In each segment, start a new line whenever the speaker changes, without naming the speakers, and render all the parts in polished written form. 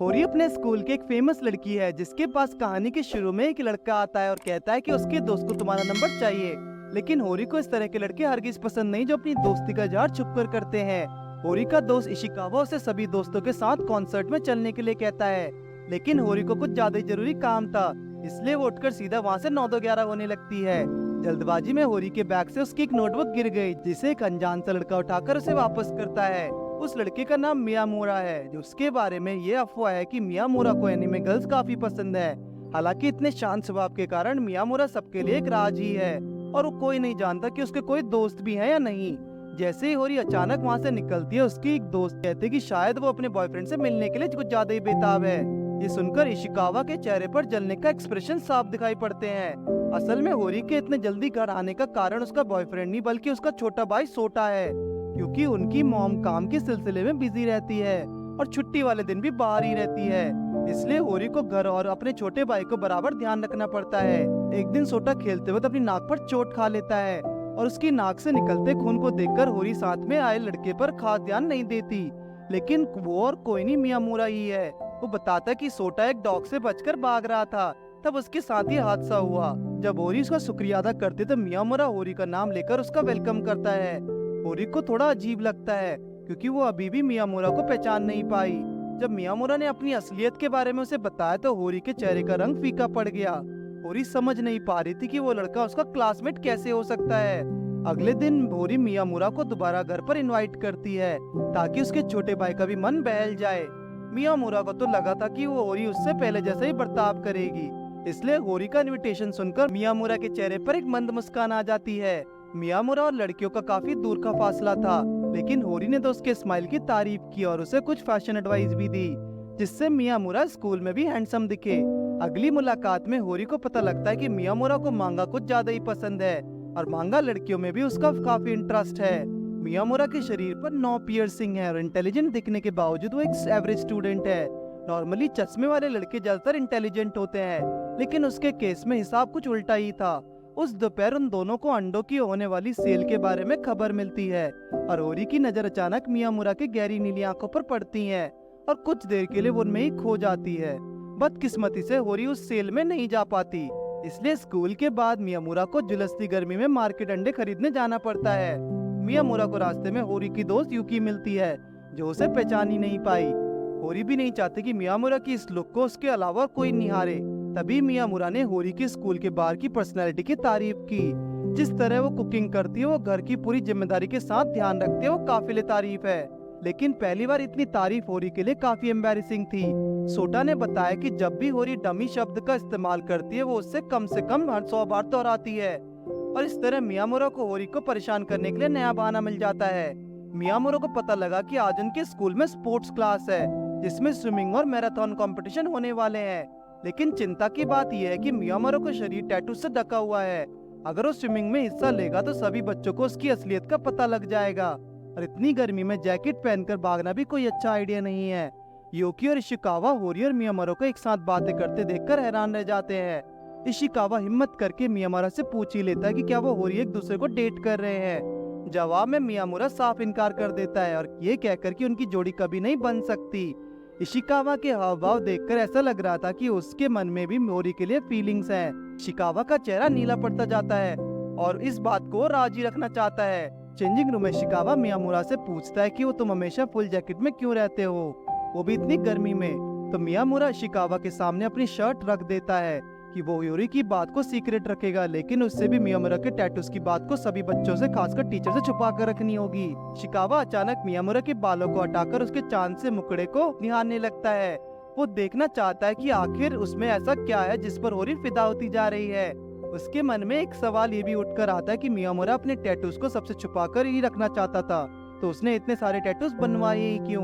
होरी अपने स्कूल की एक फेमस लड़की है जिसके पास कहानी के शुरू में एक लड़का आता है और कहता है कि उसके दोस्त को तुम्हारा नंबर चाहिए। लेकिन होरी को इस तरह के लड़के हरगिज पसंद नहीं जो अपनी दोस्ती का इजहार छुप कर करते हैं। होरी का दोस्त इशिकावा उसे सभी दोस्तों के साथ कॉन्सर्ट में चलने के लिए कहता है, लेकिन होरी को कुछ ज्यादा ही जरूरी काम था, इसलिए वो उठकर सीधा वहाँ से 9-11 होने लगती है। जल्दबाजी में होरी के बैग से उसकी एक नोटबुक गिर गई, जिसे एक अनजान सा लड़का उठाकर उसे वापस करता है। उस लड़के का नाम मियामुरा है। जो उसके बारे में ये अफवाह है कि मियामुरा को एनीमे गर्ल्स काफी पसंद है। हालांकि इतने शांत स्वभाव के कारण मियामुरा सबके लिए एक राज ही है और वो कोई नहीं जानता कि उसके कोई दोस्त भी है या नहीं। जैसे ही होरी अचानक वहाँ से निकलती है, उसकी एक दोस्त कहते कि शायद वो अपने बॉयफ्रेंड से मिलने के लिए कुछ ज्यादा ही बेताब है। ये सुनकर इशिकावा के चेहरे पर जलने का एक्सप्रेशन साफ दिखाई पड़ते हैं। असल में होरी के इतने जल्दी घर आने का कारण उसका बॉयफ्रेंड नहीं बल्कि उसका छोटा भाई सोटा है, क्योंकि उनकी मॉम काम के सिलसिले में बिजी रहती है और छुट्टी वाले दिन भी बाहर ही रहती है। इसलिए होरी को घर और अपने छोटे भाई को बराबर ध्यान रखना पड़ता है। एक दिन सोटा खेलते वक्त अपनी नाक पर चोट खा लेता है और उसकी नाक से निकलते खून को देखकर होरी साथ में आए लड़के पर खास ध्यान नहीं देती, लेकिन वो और कोई नहीं मियामुरा ही है। वो बताता कि सोटा एक डॉग से बचकर भाग रहा था, तब उसके साथ ये हादसा हुआ। जब होरी उसका शुक्रिया अदा करते तो मियामुरा होरी का नाम लेकर उसका वेलकम करता है। होरी को थोड़ा अजीब लगता है क्योंकि वो अभी भी मियामुरा को पहचान नहीं पाई। जब मियामुरा ने अपनी असलियत के बारे में उसे बताया तो होरी के चेहरे का रंग फीका पड़ गया। होरी समझ नहीं पा रही थी कि वो लड़का उसका क्लासमेट कैसे हो सकता है। अगले दिन होरी मियामुरा को दोबारा घर पर इनवाइट करती है ताकि उसके छोटे भाई का भी मन बहल जाए। मियामुरा को तो लगा था कि वो होरी उससे पहले जैसा ही बर्ताव करेगी, इसलिए होरी का इनविटेशन सुनकर मियामुरा के चेहरे पर एक मंद मुस्कान आ जाती है। मियामुरा और लड़कियों का काफी दूर का फासला था, लेकिन होरी ने तो उसके स्माइल की तारीफ की और उसे कुछ फैशन एडवाइस भी दी, जिससे मियामुरा स्कूल में भी हैंडसम दिखे। अगली मुलाकात में होरी को पता लगता है कि मियामुरा को मांगा कुछ ज्यादा ही पसंद है और मांगा लड़कियों में भी उसका काफी इंटरेस्ट है। मियामुरा के शरीर पर 9 पियर्सिंग है और इंटेलिजेंट दिखने के बावजूद वो एक एवरेज स्टूडेंट है। नॉर्मली चश्मे वाले लड़के ज्यादातर इंटेलिजेंट होते हैं, लेकिन उसके केस में हिसाब कुछ उल्टा ही था। उस दोपहर उन दोनों को अंडों की होने वाली सेल के बारे में खबर मिलती है और होरी की नजर अचानक मियामुरा के गहरी नीली आंखों पर पड़ती है और कुछ देर के लिए वो उनमें ही खो जाती है। बदकिस्मती से होरी उस सेल में नहीं जा पाती, इसलिए स्कूल के बाद मियामुरा को झुलसती गर्मी में मार्केट अंडे खरीदने जाना पड़ता है। मियामुरा को रास्ते में होरी की दोस्त यूकी मिलती है जो उसे पहचान ही नहीं पाई। होरी भी नहीं चाहती कि मियामुरा की इस लुक को उसके अलावा कोई निहारे। तभी मियामुरा ने होरी के स्कूल के बाहर की पर्सनैलिटी की तारीफ की। जिस तरह वो कुकिंग करती है, वो घर की पूरी जिम्मेदारी के साथ ध्यान रखते है, वो काफिले तारीफ है। लेकिन पहली बार इतनी तारीफ होरी के लिए काफी एम्बैरेसिंग थी। सोटा ने बताया कि जब भी होरी डमी शब्द का इस्तेमाल करती है, वो उससे कम से कम 100 बार दोहराती है और इस तरह मियामुरा को होरी को परेशान करने के लिए नया बहाना मिल जाता है। मियामुरा को पता लगा कि आज उनके स्कूल में स्पोर्ट्स क्लास है जिसमें स्विमिंग और मैराथन कंपटीशन होने वाले हैं, लेकिन चिंता की बात यह है कि मियामुरा का शरीर टैटू से ढका हुआ है। अगर वो स्विमिंग में हिस्सा लेगा तो सभी बच्चों को उसकी असलियत का पता लग जाएगा और इतनी गर्मी में जैकेट पहनकर भागना भी कोई अच्छा आइडिया नहीं है। यूकी और इशिकावा होरी और मियामुरा को एक साथ बातें करते देखकर हैरान रह जाते हैं। इशिकावा हिम्मत करके मियामुरा से पूछ ही लेता है कि क्या वो होरी एक दूसरे को डेट कर रहे हैं। जवाब में मियामुरा साफ इनकार कर देता है और ये कहकर कि उनकी जोड़ी कभी नहीं बन सकती। इशिकावा के हाव भाव देखकर ऐसा लग रहा था कि उसके मन में भी होरी के लिए फीलिंग्स हैं। इशिकावा का चेहरा नीला पड़ता जाता है और इस बात को राजी रखना चाहता है। चेंजिंग रूम में इशिकावा मियामुरा से पूछता है कि वो तुम हमेशा फुल जैकेट में क्यों रहते हो, वो भी इतनी गर्मी में। तो मियामुरा इशिकावा के सामने अपनी शर्ट रख देता है कि वो होरी की बात को सीक्रेट रखेगा, लेकिन उससे भी मियामुरा के टैटूज की बात को सभी बच्चों से, खासकर टीचर से छुपा कर रखनी होगी। इशिकावा अचानक मियामुरा के बालों को हटाकर उसके चांद से मुखड़े को निहारने लगता है। वो देखना चाहता है कि आखिर उसमें ऐसा क्या है जिस पर होरी फिदा होती जा रही है। उसके मन में एक सवाल ये भी उठकर आता है कि मियामुरा अपने टैटूज को सबसे छुपाकर ही रखना चाहता था, तो उसने इतने सारे टैटूज बनवाए ही क्यों।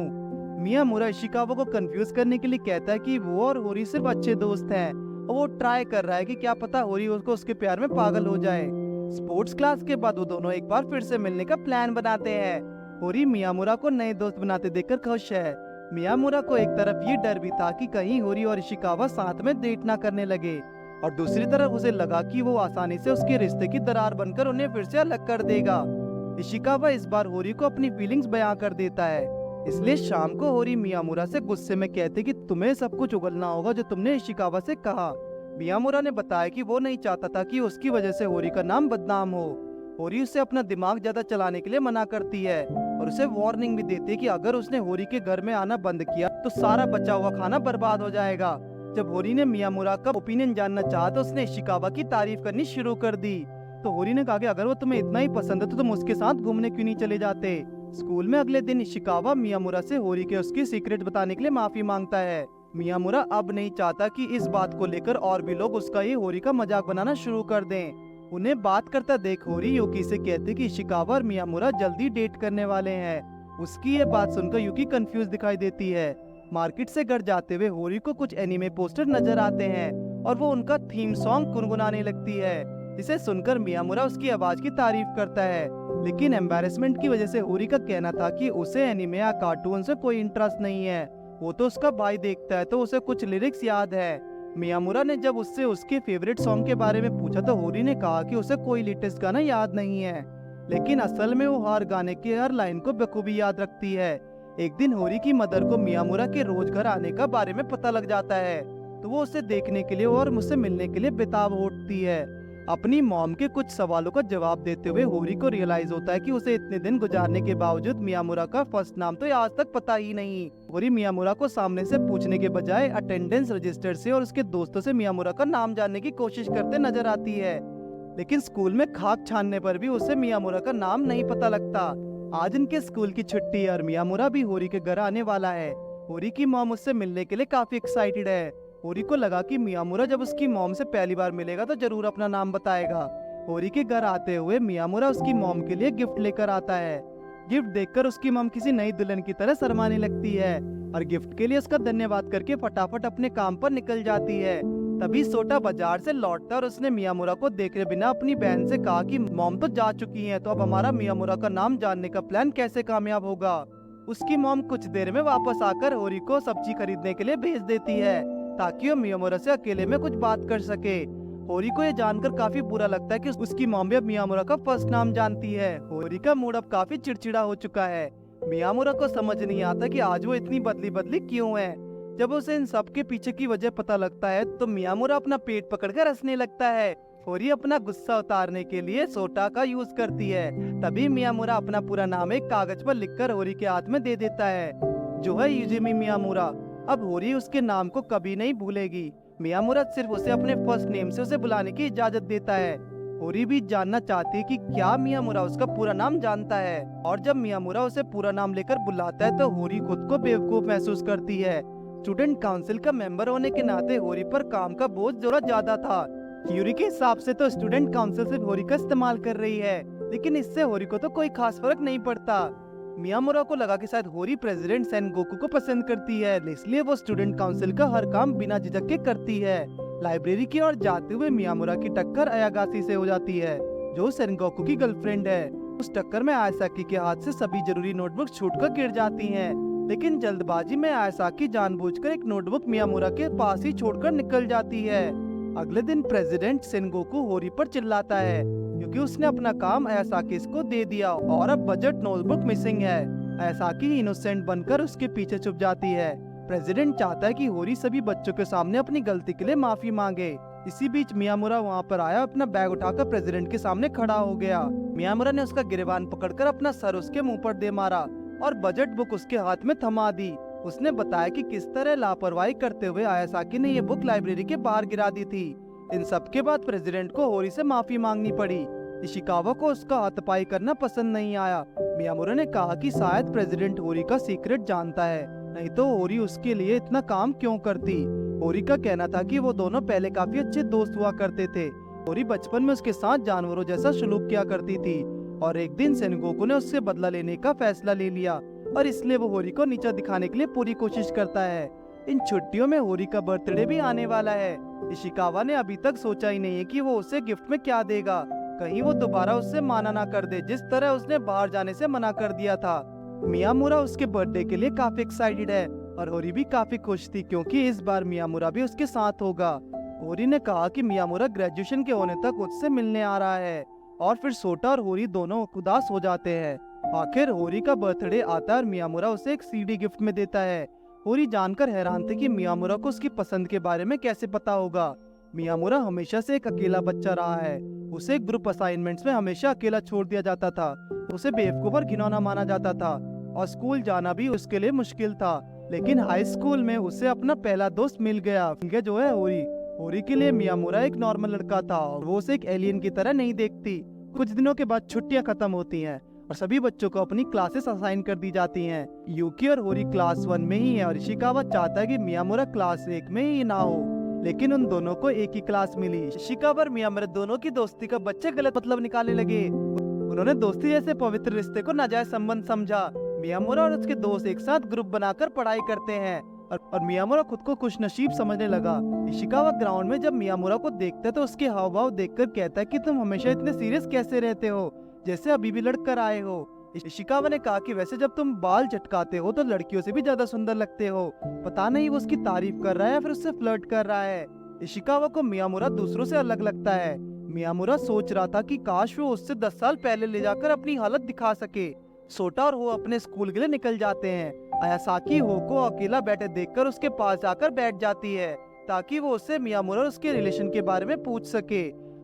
मियामुरा इशिकावा को कंफ्यूज करने के लिए कहता है कि वो और होरी सिर्फ अच्छे दोस्त हैं और वो ट्राई कर रहा है कि क्या पता होरी उसको उसके प्यार में पागल हो जाए। स्पोर्ट्स क्लास के बाद वो दोनों एक बार फिर से मिलने का प्लान बनाते हैं। होरी मियामुरा को नए दोस्त बनाते देखकर खुश है। मियामुरा को एक तरफ ये डर भी था कि कहीं होरी और इशिकावा साथ में डेट ना करने लगे और दूसरी तरफ उसे लगा कि वो आसानी से उसके रिश्ते की दरार बनकर उन्हें फिर से अलग कर देगा। इशिकावा इस बार होरी को अपनी फीलिंग्स बयां कर देता है इसलिए शाम को होरी मियामुरा से गुस्से में कहते कि तुम्हें सब कुछ उगलना होगा जो तुमने इशिकावा से कहा। मियामुरा ने बताया कि वो नहीं चाहता था कि उसकी वजह से होरी का नाम बदनाम हो। होरी उसे अपना दिमाग ज्यादा चलाने के लिए मना करती है और उसे वार्निंग भी देती है कि अगर उसने होरी के घर में आना बंद किया तो सारा बचा हुआ खाना बर्बाद हो जाएगा। जब होरी ने मियामुरा का ओपिनियन जानना चाहा तो उसने इशिकावा की तारीफ करनी शुरू कर दी। तो होरी ने कहा कि अगर वो तुम्हें इतना ही पसंद है तो तुम उसके साथ घूमने क्यों नहीं चले जाते। स्कूल में अगले दिन इशिकावा मियामुरा से होरी के उसकी सीक्रेट बताने के लिए माफी मांगता है। मियामुरा अब नहीं चाहता कि इस बात को लेकर और भी लोग उसका ये होरी का मजाक बनाना शुरू कर दें। उन्हें बात करता देख होरी युकी से कहते कि इशिकावा और मियामुरा जल्दी डेट करने वाले हैं। उसकी ये बात सुनकर युकी कंफ्यूज दिखाई देती है। मार्केट से घर जाते हुए होरी को कुछ एनिमे पोस्टर नजर आते हैं और वो उनका थीम सॉन्ग गुनगुनाने लगती है, जिसे सुनकर मियामुरा उसकी आवाज की तारीफ करता है। लेकिन एम्बैरेसमेंट की वजह से होरी का कहना था कि उसे एनिमे या कार्टून से कोई इंटरेस्ट नहीं है, वो तो उसका भाई देखता है तो उसे कुछ लिरिक्स याद है। मियामुरा ने जब उससे उसके फेवरेट सॉन्ग के बारे में पूछा तो होरी ने कहा कि उसे कोई लेटेस्ट गाना याद नहीं है, लेकिन असल में वो हर गाने की हर लाइन को बखूबी याद रखती है। एक दिन होरी की मदर को मियामुरा के रोज घर आने का बारे में पता लग जाता है, तो वो उसे देखने के लिए और मुझसे मिलने के लिए बेताब उठती है। अपनी मॉम के कुछ सवालों का जवाब देते हुए होरी को रियलाइज होता है कि उसे इतने दिन गुजारने के बावजूद मियामुरा का फर्स्ट नाम तो आज तक पता ही नहीं। होरी मियामुरा को सामने से पूछने के बजाय अटेंडेंस रजिस्टर से और उसके दोस्तों से मियामुरा का नाम जानने की कोशिश करते नजर आती है, लेकिन स्कूल में खाक छानने पर भी उसे मियामुरा का नाम नहीं पता लगता। आज इनके स्कूल की छुट्टी है और मियामुरा भी होरी के घर आने वाला है। होरी की मॉम उससे मिलने के लिए काफी एक्साइटेड है। होरी को लगा कि मियामुरा जब उसकी मॉम से पहली बार मिलेगा तो जरूर अपना नाम बताएगा। होरी के घर आते हुए मियामुरा उसकी मॉम के लिए गिफ्ट लेकर आता है। गिफ्ट देखकर उसकी मॉम किसी नई दुल्हन की तरह शर्माने लगती है और गिफ्ट के लिए उसका धन्यवाद करके फटाफट अपने काम पर निकल जाती है। तभी सोटा बाजार से लौटता और उसने मियामुरा को देखे बिना अपनी बहन से कहा कि मॉम तो जा चुकी हैं, तो अब हमारा मियामुरा का नाम जानने का प्लान कैसे कामयाब होगा। उसकी मॉम कुछ देर में वापस आकर होरी को सब्जी खरीदने के लिए भेज देती है ताकि वो मियामुरा से अकेले में कुछ बात कर सके। होरी को ये जानकर काफी बुरा लगता है कि उसकी मॉम भी अब मियामुरा का फर्स्ट नाम जानती है। होरी का मूड अब काफी चिड़चिड़ा हो चुका है। मियामुरा को समझ नहीं आता कि आज वो इतनी बदली बदली क्यों है। जब उसे इन सब के पीछे की वजह पता लगता है तो मियामुरा अपना पेट पकड़कर हंसने लगता है। होरी अपना गुस्सा उतारने के लिए सोटा का यूज करती है। तभी मियामुरा अपना पूरा नाम एक कागज पर लिखकर होरी के हाथ में दे देता है, जो है यूजिमी मियामुरा। अब होरी उसके नाम को कभी नहीं भूलेगी। मियामुरा सिर्फ उसे अपने फर्स्ट नेम से उसे बुलाने की इजाजत देता है। होरी भी जानना चाहती है कि क्या मियामुरा उसका पूरा नाम जानता है, और जब मियामुरा उसे पूरा नाम लेकर बुलाता है तो होरी खुद को बेवकूफ महसूस करती है। स्टूडेंट काउंसिल का मेंबर होने के नाते होरी पर काम का बोझ जरा ज्यादा था। यूरी के हिसाब से तो स्टूडेंट काउंसिल सिर्फ होरी का इस्तेमाल कर रही है, लेकिन इससे होरी को तो कोई खास फर्क नहीं पड़ता। मियामुरा को लगा कि शायद होरी प्रेसिडेंट सेनगोकू को पसंद करती है, इसलिए वो स्टूडेंट काउंसिल का हर काम बिना झिझक के करती है। लाइब्रेरी की ओर जाते हुए मियामुरा की टक्कर अयागासी से हो जाती है, जो सेनगोकू की गर्लफ्रेंड है। उस टक्कर में आयासाकी के हाथ से सभी जरूरी नोटबुक छूटकर गिर जाती हैं, लेकिन जल्दबाजी में आयासाकी जानबूझकर एक नोटबुक मियामुरा के पास ही छोड़कर निकल जाती है। अगले दिन प्रेसिडेंट सेनगोकू होरी पर चिल्लाता है क्योंकि उसने अपना काम आयासाकी को दे दिया और अब बजट नोटबुक मिसिंग है। आयासाकी इनोसेंट बनकर उसके पीछे छुप जाती है। प्रेसिडेंट चाहता है कि होरी सभी बच्चों के सामने अपनी गलती के लिए माफी मांगे। इसी बीच मियामुरा वहाँ पर आया, अपना बैग उठाकर प्रेसिडेंट के सामने खड़ा हो गया। मियामुरा ने उसका गिरेबान पकड़कर अपना सर उसके मुंह पर दे मारा और बजट बुक उसके हाथ में थमा दी। उसने बताया कि किस तरह लापरवाही करते हुए आयासाकी ने ये बुक लाइब्रेरी के बाहर गिरा दी थी। इन सब के बाद प्रेसिडेंट को होरी से माफी मांगनी पड़ी। इशिकावा को उसका हाथापाई करना पसंद नहीं आया। मियामुरा ने कहा कि शायद प्रेसिडेंट होरी का सीक्रेट जानता है, नहीं तो होरी उसके लिए इतना काम क्यों करती। होरी का कहना था कि वो दोनों पहले काफी अच्छे दोस्त हुआ करते थे। होरी बचपन में उसके साथ जानवरों जैसा सलूक किया करती थी और एक दिन सेनगोकू ने उससे बदला लेने का फैसला ले लिया और इसलिए वो होरी को नीचा दिखाने के लिए पूरी कोशिश करता है। इन छुट्टियों में होरी का बर्थडे भी आने वाला है। इशिकावा ने अभी तक सोचा ही नहीं है कि वो उसे गिफ्ट में क्या देगा, कहीं वो दोबारा उससे माना ना कर दे जिस तरह उसने बाहर जाने से मना कर दिया था। मियामुरा उसके बर्थडे के लिए काफी एक्साइटेड है और होरी भी काफी खुश थी क्योंकि इस बार मियामुरा भी उसके साथ होगा। होरी ने कहा कि मियामुरा ग्रेजुएशन के होने तक उससे मिलने आ रहा है और फिर सोटा और होरी दोनों उदास हो जाते हैं। आखिर होरी का बर्थडे आता है और मियामुरा उसे एक सीडी गिफ्ट में देता है। होरी जानकर हैरान थे कि मियामुरा को उसकी पसंद के बारे में कैसे पता होगा। मियामुरा हमेशा से एक अकेला बच्चा रहा है। उसे ग्रुप असाइनमेंट्स में हमेशा अकेला छोड़ दिया जाता था। उसे बेवकूफ और घिनौना माना जाता था और स्कूल जाना भी उसके लिए मुश्किल था। लेकिन हाई स्कूल में उसे अपना पहला दोस्त मिल गया जो है होरी। होरी के लिए मियामुरा एक नॉर्मल लड़का था और वो उसे एक एलियन की तरह नहीं देखती। कुछ दिनों के बाद छुट्टियां खत्म होती हैं और सभी बच्चों को अपनी क्लासेस असाइन कर दी जाती हैं। यूकी और होरी क्लास 1 में ही है और इशिकावा चाहता है कि मियामुरा क्लास 1 में ही ना हो, लेकिन उन दोनों को एक ही क्लास मिली। इशिकावा और मियामुरा दोनों की दोस्ती का बच्चे गलत मतलब निकालने लगे। उन्होंने दोस्ती जैसे पवित्र रिश्ते को नाजायज संबंध समझा। मियामुरा और उसके दोस्त एक साथ ग्रुप बनाकर पढ़ाई करते हैं और मियामुरा खुद को खुशनसीब समझने लगा। इशिकावा ग्राउंड में जब मियामुरा को देखता है तो उसके हाव भाव देखकर कहता है कि तुम हमेशा इतने सीरियस कैसे रहते हो, जैसे अभी भी लड़कर आए हो। इशिकावा ने कहा कि वैसे जब तुम बाल चटकाते हो तो लड़कियों से भी ज्यादा सुंदर लगते हो। पता नहीं वो उसकी तारीफ कर रहा है या फिर उससे फ्लर्ट कर रहा है। इशिकावा को मियामुरा दूसरों से अलग लगता है। मियामुरा सोच रहा था कि काश वो उससे 10 साल पहले ले जाकर अपनी हालत दिखा सके। सोटा और वो अपने स्कूल के लिए निकल जाते हैं। आयासाकी हो को अकेला बैठे देखकर उसके पास जाकर बैठ जाती है ताकि वो उससे मियामुरा और उसके रिलेशन के बारे में पूछ सके।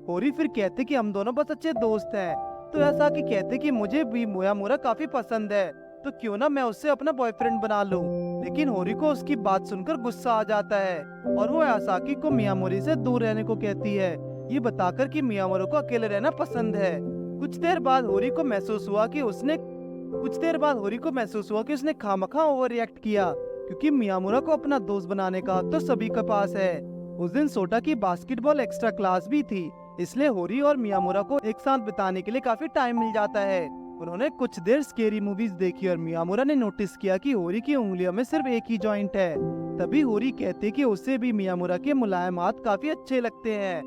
होरी फिर कहते कि हम दोनों बस अच्छे दोस्त हैं। तो आयासाकी कहते कि मुझे भी मियामुरा काफी पसंद है, तो क्यों ना मैं उससे अपना बॉयफ्रेंड बना लूं। लेकिन होरी को उसकी बात सुनकर गुस्सा आ जाता है और वो आयासाकी को मियामुरा से दूर रहने को कहती है, ये बताकर कि मियामुरा को अकेले रहना पसंद है। कुछ देर बाद होरी को महसूस हुआ कि उसने खामखा ओवर रिएक्ट किया, क्योंकि मियामुरा को अपना दोस्त बनाने का हक तो सभी के पास है। उस दिन सोटा की बास्केटबॉल एक्स्ट्रा क्लास भी थी, इसलिए होरी और मियामुरा को एक साथ बिताने के लिए काफी टाइम मिल जाता है। उन्होंने कुछ देर स्केरी मूवीज देखी और मियामुरा ने नोटिस किया कि होरी की उंगलियों में सिर्फ एक ही जॉइंट है। तभी होरी कहते कि उसे भी मियामुरा के मुलायम हाथ काफी अच्छे लगते हैं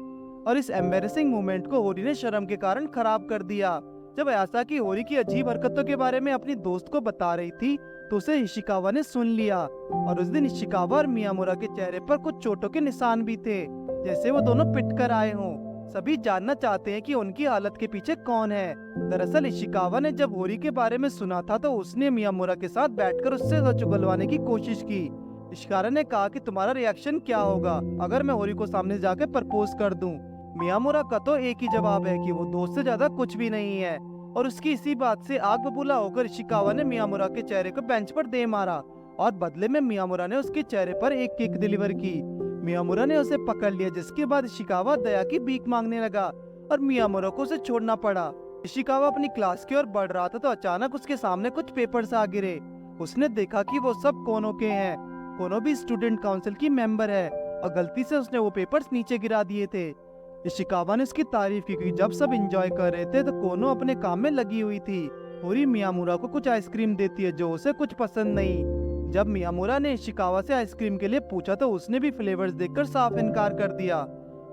और इस एम्बेरसिंग मोमेंट को होरी ने शर्म के कारण खराब कर दिया। जब आयासाकी होरी की अजीब हरकतों के बारे में अपनी दोस्त को बता रही थी तो उसे इशिकावा ने सुन लिया और उस दिन इशिकावा और मियामुरा के चेहरे पर कुछ चोटों के निशान भी थे, जैसे वो दोनों पिट कर आए हों। सभी जानना चाहते हैं कि उनकी हालत के पीछे कौन है। दरअसल इशिकावा ने जब होरी के बारे में सुना था तो उसने मियामुरा के साथ बैठकर उससे सच उगलवाने की कोशिश की। इशिकावा ने कहा कि तुम्हारा रिएक्शन क्या होगा अगर मैं होरी को सामने जाकर प्रपोज कर दूं। मियामुरा का तो एक ही जवाब है कि वो दोस्त से ज्यादा कुछ भी नहीं है और उसकी इसी बात से आग बबूला होकर इशिकावा ने मियामुरा के चेहरे को बेंच पर दे मारा और बदले में मियामुरा ने उसके चेहरे पर एक किक डिलीवर की। मियामुरा ने उसे पकड़ लिया, जिसके बाद इशिकावा दया की भीख मांगने लगा और मियामुरा को उसे छोड़ना पड़ा। इशिकावा अपनी क्लास की ओर बढ़ रहा था तो अचानक उसके सामने कुछ पेपर्स आ गिरे। उसने देखा कि वो सब कोनो के हैं। कोनो भी स्टूडेंट काउंसिल की मेंबर है और गलती से उसने वो पेपर्स नीचे गिरा दिए थे। इशिकावा ने इसकी तारीफ की कि जब सब एंजॉय कर रहे थे तो कोनो अपने काम में लगी हुई थी। होरी मियामुरा को कुछ आइसक्रीम देती है जो उसे कुछ पसंद नहीं। जब मियामुरा ने इशिकावा से आइसक्रीम के लिए पूछा तो उसने भी फ्लेवर्स देखकर साफ इनकार कर दिया।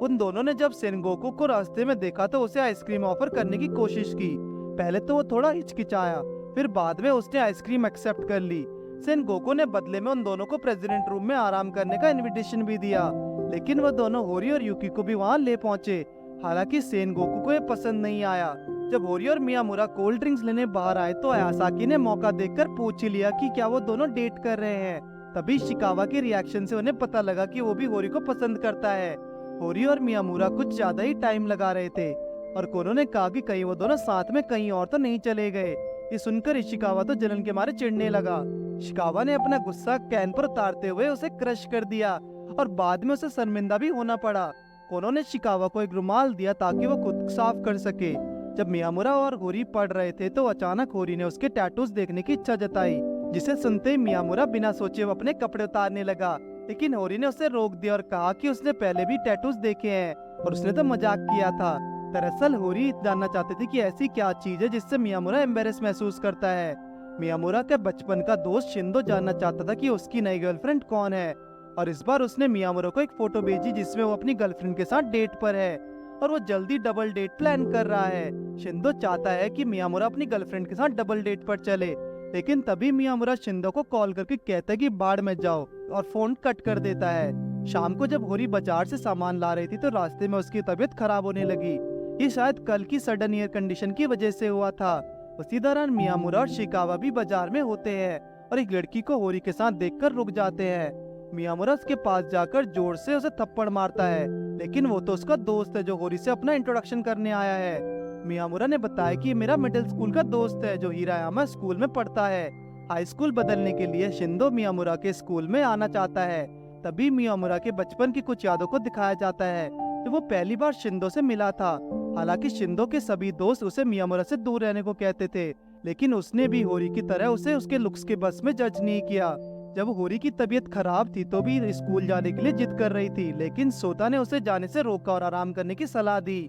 उन दोनों ने जब सेनगोकू को रास्ते में देखा तो उसे आइसक्रीम ऑफर करने की कोशिश की। पहले तो वो थोड़ा हिचकिचाया, फिर बाद में उसने आइसक्रीम एक्सेप्ट कर ली। सेनगोकू ने बदले में उन दोनों को प्रेसिडेंट रूम में आराम करने का इनविटेशन भी दिया, लेकिन वो दोनों होरी और यूकी को भी वहाँ ले पहुँचे। हालांकि सेनगोकू को ये पसंद नहीं आया। जब होरी और मियामुरा कोल्ड ड्रिंक्स लेने बाहर आए तो आयासाकी ने मौका देखकर पूछ ही लिया कि क्या वो दोनों डेट कर रहे हैं। तभी इशिकावा के रिएक्शन से उन्हें पता लगा कि वो भी होरी को पसंद करता है। होरी और मियामुरा कुछ ज्यादा ही टाइम लगा रहे थे और कोनो ने कहा कि कहीं वो दोनों साथ में कहीं और तो नहीं चले गए। ये सुनकर इशिकावा तो जलन के मारे चिढ़ने लगा। इशिकावा ने अपना गुस्सा कैन पर उतारते हुए उसे क्रश कर दिया और बाद में उसे शर्मिंदा भी होना पड़ा। कोनो ने इशिकावा को एक रुमाल दिया ताकि वो खुद साफ कर सके। जब मियामुरा और होरी पढ़ रहे थे तो अचानक होरी ने उसके टैटूज देखने की इच्छा जताई, जिसे सुनते ही मियामुरा बिना सोचे वो अपने कपड़े उतारने लगा। लेकिन होरी ने उसे रोक दिया और कहा कि उसने पहले भी टैटूज देखे हैं और उसने तो मजाक किया था। दरअसल होरी जानना चाहते थे कि ऐसी क्या चीज है जिससे मियामुरा एम्बेरस महसूस करता है। मियामुरा के बचपन का दोस्त शिंदो जानना चाहता था कि उसकी नई गर्लफ्रेंड कौन है और इस बार उसने मियामुरा को एक फोटो भेजी जिसमें वो अपनी गर्लफ्रेंड के साथ डेट पर है और वो जल्दी डबल डेट प्लान कर रहा है। शिंदो चाहता है कि मियामुरा अपनी गर्लफ्रेंड के साथ डबल डेट पर चले, लेकिन तभी मियामुरा शिंदो को कॉल करके कहता है कि बाढ़ में जाओ और फोन कट कर देता है। शाम को जब होरी बाजार से सामान ला रही थी तो रास्ते में उसकी तबीयत खराब होने लगी। ये शायद कल की सडन एयर कंडीशन की वजह से हुआ था। उसी दौरान मियामुरा और शिकावा भी बाजार में होते हैं और एक लड़की को होरी के साथ देखकर रुक जाते हैं। मियामुरा उसके पास जाकर जोर से उसे थप्पड़ मारता है, लेकिन वो तो उसका दोस्त है जो होरी से अपना इंट्रोडक्शन करने आया है। मियामुरा ने बताया कि ये मेरा मिडिल स्कूल का दोस्त है जो हिरायामा स्कूल में पढ़ता है। हाई स्कूल बदलने के लिए शिंदो मियामुरा के स्कूल में आना चाहता है। तभी मियामुरा के बचपन की कुछ यादों को दिखाया जाता है जब वो पहली बार शिंदो से मिला था। हालांकि शिंदो के सभी दोस्त उसे मियामुरा से दूर रहने को कहते थे, लेकिन उसने भी होरी की तरह उसे उसके लुक्स के बस में जज नहीं किया। जब होरी की तबीयत खराब थी तो भी स्कूल जाने के लिए जिद कर रही थी, लेकिन सोता ने उसे जाने से रोका और आराम करने की सलाह दी।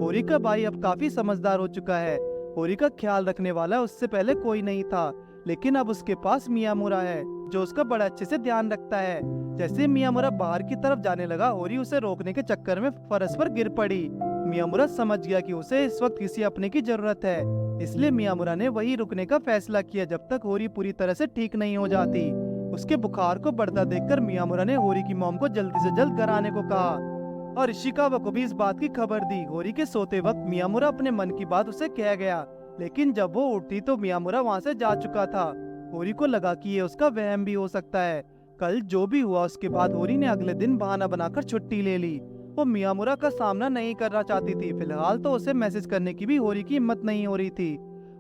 होरी का भाई अब काफी समझदार हो चुका है। होरी का ख्याल रखने वाला उससे पहले कोई नहीं था, लेकिन अब उसके पास मियामुरा है जो उसका बड़ा अच्छे से ध्यान रखता है। जैसे मियामुरा बाहर की तरफ जाने लगा, होरी उसे रोकने के चक्कर में फर्श पर गिर पड़ी। मियामुरा समझ गया कि उसे इस वक्त किसी अपने की जरूरत है, इसलिए मियामुरा ने वही रुकने का फैसला किया जब तक होरी पूरी तरह से ठीक नहीं हो जाती। उसके बुखार को बढ़ता देखकर मियामुरा ने होरी की मॉम को जल्दी से जल्द घर आने को कहा और इशिकावा को भी इस बात की खबर दी। होरी के सोते वक्त मियामुरा अपने मन की बात उसे कह गया, लेकिन जब वो उठी तो मियामुरा वहाँ से जा चुका था। होरी को लगा कि ये उसका वहम भी हो सकता है। कल जो भी हुआ उसके बाद होरी ने अगले दिन बहाना बनाकर छुट्टी ले ली। वो मियामुरा का सामना नहीं करना चाहती थी। फिलहाल तो उसे मैसेज करने की भी होरी की हिम्मत नहीं हो रही थी।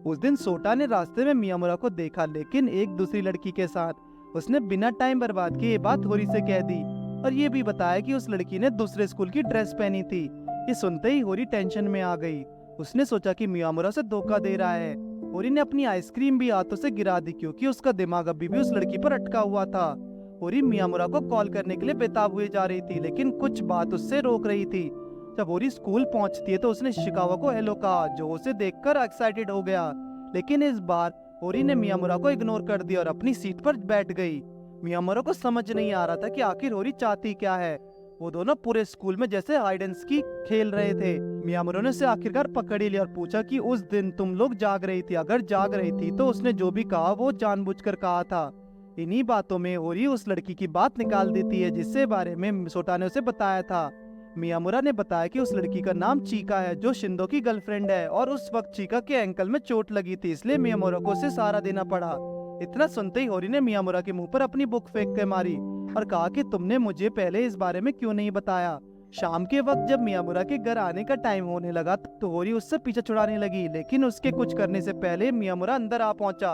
उस दिन सोटा ने रास्ते में मियामुरा को देखा, लेकिन एक दूसरी लड़की के साथ। उसने बिना टाइम बर्बाद किए ये बात होरी से कह दी और ये भी बताया कि उस लड़की ने दूसरे स्कूल की ड्रेस पहनी थी। ये सुनते ही होरी टेंशन में आ गई। उसने सोचा कि मियामुरा से धोखा दे रहा है। होरी ने अपनी आइसक्रीम भी हाथों से गिरा दी क्योंकि उसका दिमाग अभी भी उस लड़की पर अटका हुआ था। होरी मियामुरा को कॉल करने के लिए बेताब हुए जा रही थी, लेकिन कुछ बात उससे रोक रही थी। जब होरी स्कूल पहुंचती है तो उसने शिकावा को हेलो कहा, जो उसे देखकर एक्साइटेड हो गया। लेकिन इस बार होरी ने मियामुरा को इग्नोर कर दिया और अपनी सीट पर बैठ गई। मियामुरा को समझ नहीं आ रहा था कि आखिर होरी चाहती क्या है। वो दोनों पूरे स्कूल में जैसे हाइड एंड सीक खेल रहे थे। मियामुरा ने उसे आखिरकार पकड़ ही लिया और पूछा कि उस दिन तुम लोग जाग रही थी? अगर जाग रही थी तो उसने जो भी कहा वो जानबूझकर कहा था। इन्हीं बातों में होरी उस लड़की की बात निकाल देती है जिससे बारे में सोटा ने उसे बताया था। मियामुरा ने बताया कि उस लड़की का नाम चीका है जो शिंदो की गर्लफ्रेंड है और उस वक्त चीका के एंकल में चोट लगी थी, इसलिए मियामुरा को उसे सहारा देना पड़ा। इतना सुनते ही होरी ने मियामुरा के मुंह पर अपनी बुक फेंक कर मारी और कहा कि तुमने मुझे पहले इस बारे में क्यों नहीं बताया। शाम के वक्त जब मियामुरा के घर आने का टाइम होने लगा तो होरी उससे पीछे छुड़ाने लगी, लेकिन उसके कुछ करने से पहले मियामुरा अंदर आ पहुंचा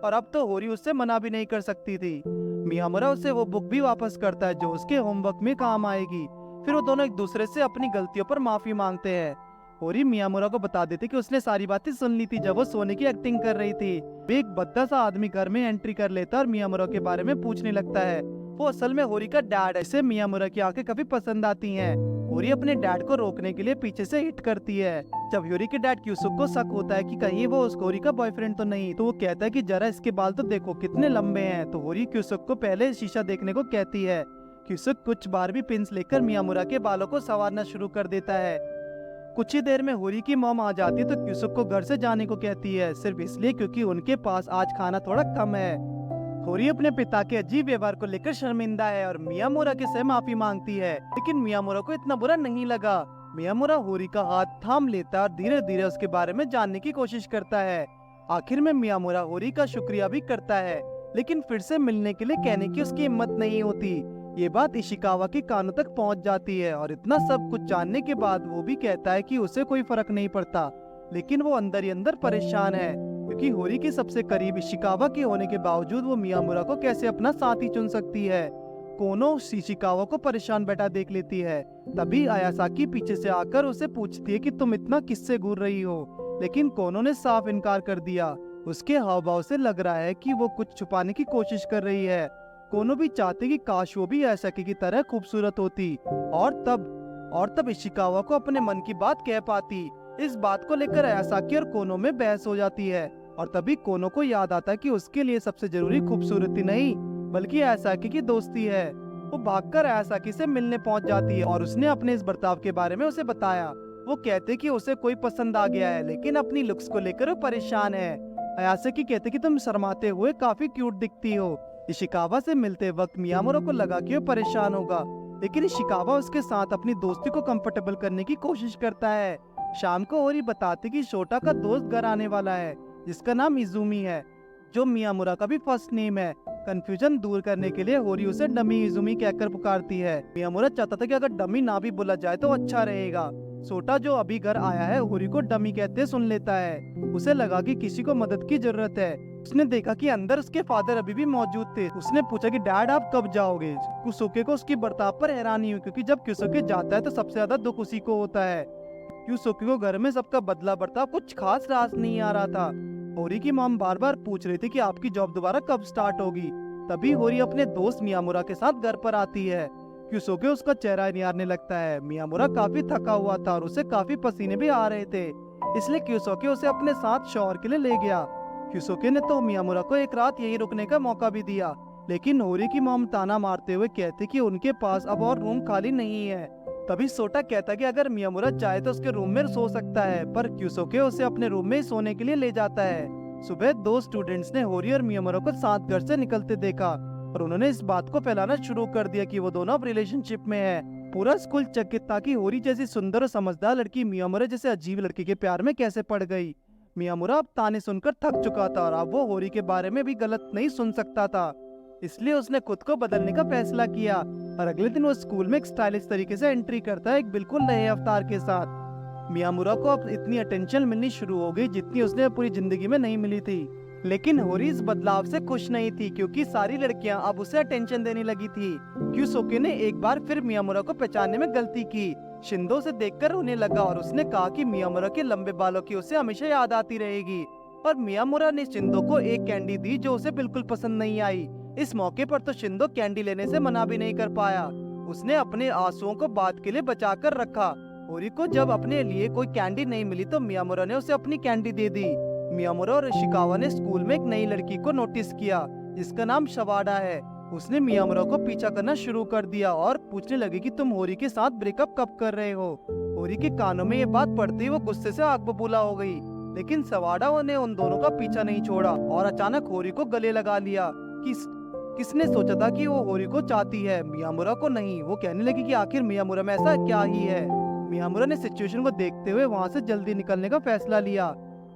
और अब तो होरी उससे मना भी नहीं कर सकती थी। मियामुरा उसे वो बुक भी वापस करता है जो उसके होमवर्क में काम आएगी। फिर वो दोनों एक दूसरे से अपनी गलतियों पर माफी मांगते हैं। होरी मियामुरा को बता देती कि उसने सारी बातें सुन ली थी जब वो सोने की एक्टिंग कर रही थी। एक भद्दा सा आदमी घर में एंट्री कर लेता और मियामुरा के बारे में पूछने लगता है। वो असल में होरी का डैड है। इसे मियामुरा की आंखें काफी पसंद आती हैं। होरी अपने डैड को रोकने के लिए पीछे से हिट करती है। जब होरी के डैड क्यूसुक को शक होता है कि कहीं वो उस होरी का बॉयफ्रेंड तो नहीं, तो वो कहता है कि जरा इसके बाल तो देखो कितने लंबे हैं। तो होरी क्यूसुक को पहले शीशा देखने को कहती है। क्यूसुक कुछ बार भी पिंस लेकर मियामुरा के बालों को संवारना शुरू कर देता है। कुछ ही देर में होरी की मॉम आ जाती है तो क्यूसुक को घर से जाने को कहती है, सिर्फ इसलिए क्योंकि उनके पास आज खाना थोड़ा कम है। होरी अपने पिता के अजीब व्यवहार को लेकर शर्मिंदा है और मियामुरा के से माफी मांगती है, लेकिन मियामुरा को इतना बुरा नहीं लगा। मियामुरा होरी का हाथ थाम लेता और धीरे धीरे उसके बारे में जानने की कोशिश करता है। आखिर में मियामुरा होरी का शुक्रिया भी करता है, लेकिन फिर से मिलने के लिए कहने की उसकी हिम्मत नहीं होती। ये बात इशिकावा के कानों तक पहुंच जाती है और इतना सब कुछ जानने के बाद वो भी कहता है कि उसे कोई फर्क नहीं पड़ता, लेकिन वो अंदर ही अंदर परेशान है क्योंकि होरी के सबसे करीब इशिकावा के होने के बावजूद वो मियामुरा को कैसे अपना साथी चुन सकती है। कोनो इशिकावा को परेशान बैठा देख लेती है। तभी आयासाकी पीछे से आकर उसे पूछती है कि तुम इतना किससे घूर रही हो, लेकिन कोनो ने साफ इनकार कर दिया। उसके हाव भाव से लग रहा है कि वो कुछ छुपाने की कोशिश कर रही है। कोनो भी चाहते कि काश वो भी आयासाकी की तरह खूबसूरत होती और तब इशिकावा को अपने मन की बात कह पाती। इस बात को लेकर आयासाकी और कोनो में बहस हो जाती है और तभी कोनो को याद आता है कि उसके लिए सबसे जरूरी खूबसूरती नहीं बल्कि आयासाकी की दोस्ती है। वो भागकर आयासाकी से मिलने पहुंच जाती है और उसने अपने इस बर्ताव के बारे में उसे बताया। वो कहते कि उसे कोई पसंद आ गया है, लेकिन अपनी लुक्स को लेकर वो परेशान है। आयासाकी कहते कि तुम शर्माते हुए काफी क्यूट दिखती हो। इशिकावा से मिलते वक्त मियामुरा को लगा कि वो परेशान होगा, लेकिन इशिकावा उसके साथ अपनी दोस्ती को कंफर्टेबल करने की कोशिश करता है। शाम को होरी बताती कि शोटा का दोस्त घर आने वाला है। जिसका नाम इजुमी है, जो मियामुरा का भी फर्स्ट नेम है। कंफ्यूजन दूर करने के लिए होरी उसे डमी इजुमी कहकर पुकारती है। मियामुरा चाहता था कि अगर डमी ना भी बोला जाए तो अच्छा रहेगा। सोटा जो अभी घर आया है होरी को डमी कहते सुन लेता है। उसे लगा कि किसी को मदद की जरूरत है। उसने देखा कि अंदर उसके फादर अभी भी मौजूद थे। उसने पूछा कि डैड आप कब जाओगे। क्यूसोके को उसकी बर्ताव पर हैरानी हुई, क्योंकि जब क्यूसोके जाता है तो सबसे ज्यादा दुख उसी को होता है। क्यूसोके को घर में सबका बदला बर्ताव कुछ खास रास नहीं आ रहा था। होरी की मॉम बार बार पूछ रही थी कि आपकी जॉब दोबारा कब स्टार्ट होगी। तभी होरी अपने दोस्त मियामुरा के साथ घर पर आती है। क्यूसोके उसका चेहरा निहारने लगता है। मियामुरा काफी थका हुआ था और उसे काफी पसीने भी आ रहे थे, इसलिए क्यूसोके उसे अपने साथ शॉवर के लिए ले गया। क्यूसोके ने तो मियामुरा को एक रात यहीं रुकने का मौका भी दिया, लेकिन होरी की मॉम ताना मारते हुए कहती कि उनके पास अब और रूम खाली नहीं है। तभी सोटा कहता कि अगर मियामुरा चाहे तो उसके रूम में सो सकता है, पर क्यूसोके उसे अपने रूम में ही सोने के लिए ले जाता है। सुबह दो स्टूडेंट्स ने होरी और मियामुरा को साथ घर से निकलते देखा और उन्होंने इस बात को फैलाना शुरू कर दिया कि वो दोनों अब रिलेशनशिप में है। पूरा स्कूल चकित था कि होरी जैसी सुंदर और समझदार लड़की मियामुरा जैसे अजीब लड़की के प्यार में कैसे पड़ गई। मियामुरा अब ताने सुनकर थक चुका था और अब वो होरी के बारे में भी गलत नहीं सुन सकता था, इसलिए उसने खुद को बदलने का फैसला किया। और अगले दिन वो स्कूल में एक स्टाइलिश तरीके से एंट्री करता है, एक बिल्कुल नए अवतार के साथ। मियामुरा को अब इतनी अटेंशन मिलनी शुरू हो गई जितनी उसने पूरी जिंदगी में नहीं मिली थी। लेकिन होरी इस बदलाव से खुश नहीं थी, क्योंकि सारी लड़कियां अब उसे अटेंशन देने लगी थी। क्यूसोके ने एक बार फिर मियामुरा को पहचानने में गलती की। शिंदो से देखकर रोने लगा और उसने कहा कि मियामुरा के लंबे बालों की उसे हमेशा याद आती रहेगी। पर मियामुरा ने शिंदो को एक कैंडी दी जो उसे बिल्कुल पसंद नहीं आई। इस मौके पर तो शिंदो कैंडी लेने से मना भी नहीं कर पाया। उसने अपने आंसुओं को बाद के लिए बचा कर रखा। होरी को जब अपने लिए कोई कैंडी नहीं मिली तो मियामुरा ने उसे अपनी कैंडी दे दी। मियामुरा और इशिकावा ने स्कूल में एक नई लड़की को नोटिस किया जिसका नाम शवाडा है। उसने मियामुरा को पीछा करना शुरू कर दिया और पूछने लगी कि तुम होरी के साथ ब्रेकअप कब कर रहे हो। होरी के कानों में ये बात पड़ते ही वो गुस्से से आग बबूला हो गई, लेकिन शवाडा ने उन दोनों का पीछा नहीं छोड़ा और अचानक होरी को गले लगा लिया। किसने सोचा था कि वो होरी को चाहती है, मियामुरा को नहीं। वो कहने लगी कि आखिर मियामुरा में ऐसा क्या ही है। मियामुरा ने सिचुएशन को देखते हुए वहाँ से जल्दी निकलने का फैसला लिया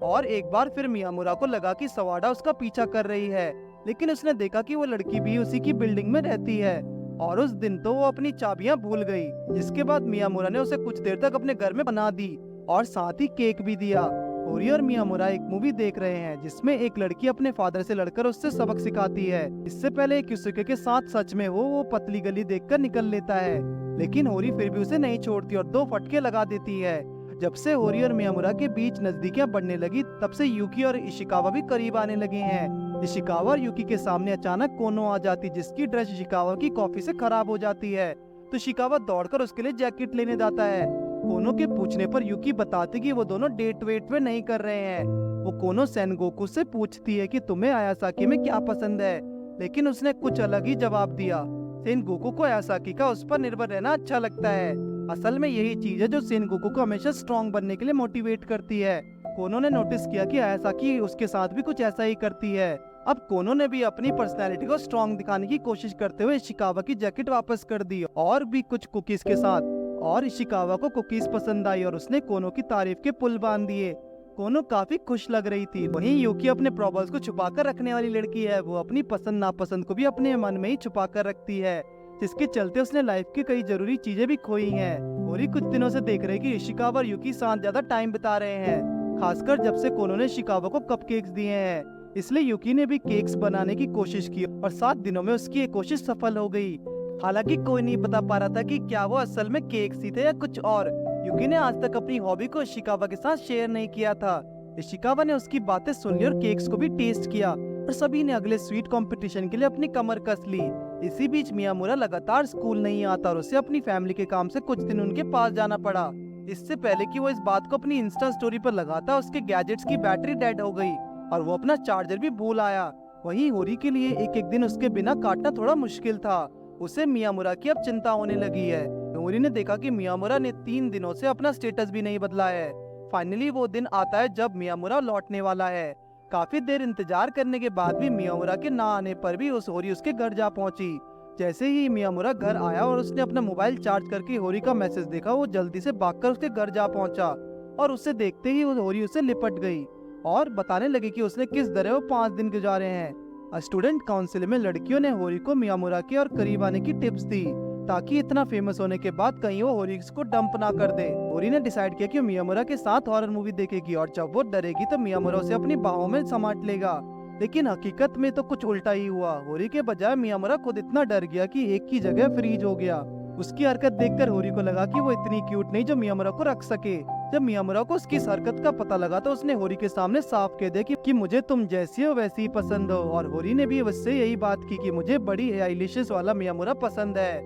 और एक बार फिर मियामुरा को लगा कि शवाडा उसका पीछा कर रही है, लेकिन उसने देखा कि वो लड़की भी उसी की बिल्डिंग में रहती है और उस दिन तो वो अपनी चाबियां भूल गई। जिसके बाद मियामुरा ने उसे कुछ देर तक अपने घर में बना दी और साथ ही केक भी दिया। होरी और मियामुरा एक मूवी देख रहे हैं जिसमें एक लड़की अपने फादर से लड़कर उससे सबक सिखाती है। इससे पहले क्यूसोके के साथ सच में वो पतली गली देखकर निकल लेता है, लेकिन होरी फिर भी उसे नहीं छोड़ती और 2 फटके लगा देती है। जब से होरी और मियामुरा के बीच नजदीकियां बढ़ने लगी तब से यूकी और इशिकावा भी करीब आने लगे हैं। इशिकावा और यूकी के सामने अचानक कोनो आ जाती जिसकी ड्रेस इशिकावा की कॉफी से खराब हो जाती है, तो इशिकावा दौड़कर उसके लिए जैकेट लेने जाता है। कोनो के पूछने पर यूकी बताती कि वो दोनों डेट वेट में नहीं कर रहे हैं। वो कोनो सेनगोकू से पूछती है कि तुम्हें आयासाकी में क्या पसंद है, लेकिन उसने कुछ अलग ही जवाब दिया। सेनगोकू को आयासाकी का उस पर निर्भर रहना अच्छा लगता है। असल में यही चीज है जो सेनगोकू को हमेशा स्ट्रॉन्ग बनने के लिए मोटिवेट करती है। कोनो ने नोटिस किया कि आयासाकी उसके साथ भी कुछ ऐसा ही करती है। अब कोनो ने भी अपनी पर्सनैलिटी को स्ट्रॉन्ग दिखाने की कोशिश करते हुए इशिकावा की जैकेट वापस कर दी और भी कुछ कुकीज के साथ। और इशिकावा को कुकीज पसंद आई और उसने कोनो की तारीफ के पुल बांध दिए। कोनो काफी खुश लग रही थी। वहीं यूकी अपने प्रॉब्लम्स को छुपा कर रखने वाली लड़की है। वो अपनी पसंद नापसंद को भी अपने मन में ही छुपा कर रखती है, जिसके चलते उसने लाइफ की कई जरूरी चीजें भी खोई हैं। होरी कुछ दिनों से देख रहे कि इशिकावा और यूकी साथ ज्यादा टाइम बिता रहे हैं, खासकर जब से कोनो ने इशिकावा को कपकेक्स दिए हैं। इसलिए यूकी ने भी केक्स बनाने की कोशिश की और 7 दिनों में उसकी ये कोशिश सफल हो गई। हालांकि कोई नहीं बता पा रहा था कि क्या वो असल में केक्स ही थे या कुछ और। यूकी ने आज तक अपनी हॉबी को इशिकावा के साथ शेयर नहीं किया था। इशिकावा ने उसकी बातें सुन ली और केक्स को भी टेस्ट किया और सभी ने अगले स्वीट कंपटीशन के लिए अपनी कमर कस ली। इसी बीच मियामुरा लगातार स्कूल नहीं आता और उसे अपनी फैमिली के काम से कुछ दिन उनके पास जाना पड़ा। इससे पहले कि वो इस बात को अपनी इंस्टा स्टोरी पर लगाता, उसके गैजेट्स की बैटरी डेड हो गई और वो अपना चार्जर भी भूल आया। वहीं होरी के लिए एक एक दिन उसके बिना काटना थोड़ा मुश्किल था। उसे मियामुरा की अब चिंता होने लगी है। होरी ने देखा कि मियामुरा ने 3 दिनों से अपना स्टेटस भी नहीं बदला है। फाइनली वो दिन आता है जब मियामुरा लौटने वाला है। काफी देर इंतजार करने के बाद भी मियामुरा के ना आने पर भी होरी उसके घर जा पहुंची। जैसे ही मियामुरा घर आया और उसने अपना मोबाइल चार्ज करके होरी का मैसेज देखा, वो जल्दी से भागकर उसके घर जा पहुंचा और उसे देखते ही होरी उसे लिपट गई। और बताने लगी कि उसने किस तरह वो 5 दिन गुजारे हैं। स्टूडेंट काउंसिल में लड़कियों ने होरी को मियामुरा के और करीब आने की टिप्स दी, ताकि इतना फेमस होने के बाद कहीं वो होरी को डंप ना कर दे। होरी ने डिसाइड किया कि मियामुरा के साथ हॉरर मूवी देखेगी और जब वो डरेगी तो मियामुरा उसे अपनी बाहों में समेट लेगा। लेकिन हकीकत में तो कुछ उल्टा ही हुआ। होरी के बजाय मियामुरा खुद इतना डर गया कि एक की जगह फ्रीज हो गया। उसकी हरकत देखकर होरी को लगा कि वो इतनी क्यूट नहीं जो मियामुरा को रख सके। जब मियामुरा को उसकी इस हरकत का पता लगा तो उसने होरी के सामने साफ कह दिया कि मुझे तुम जैसी हो वैसी ही पसंद हो। और होरी ने भी उससे यही बात की कि मुझे बड़ी आईलैशेस वाला मियामुरा पसंद है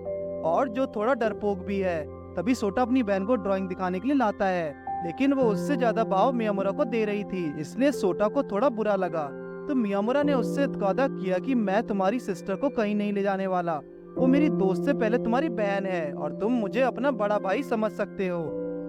और जो थोड़ा डरपोक भी है। तभी सोटा अपनी बहन को ड्राइंग दिखाने के लिए लाता है, लेकिन वो उससे ज्यादा भाव मियामुरा को दे रही थी, इसलिए सोटा को थोड़ा बुरा लगा। तो मियामुरा ने उससे वादा किया कि मैं तुम्हारी सिस्टर को कहीं नहीं ले जाने वाला, वो मेरी दोस्त से पहले तुम्हारी बहन है और तुम मुझे अपना बड़ा भाई समझ सकते हो।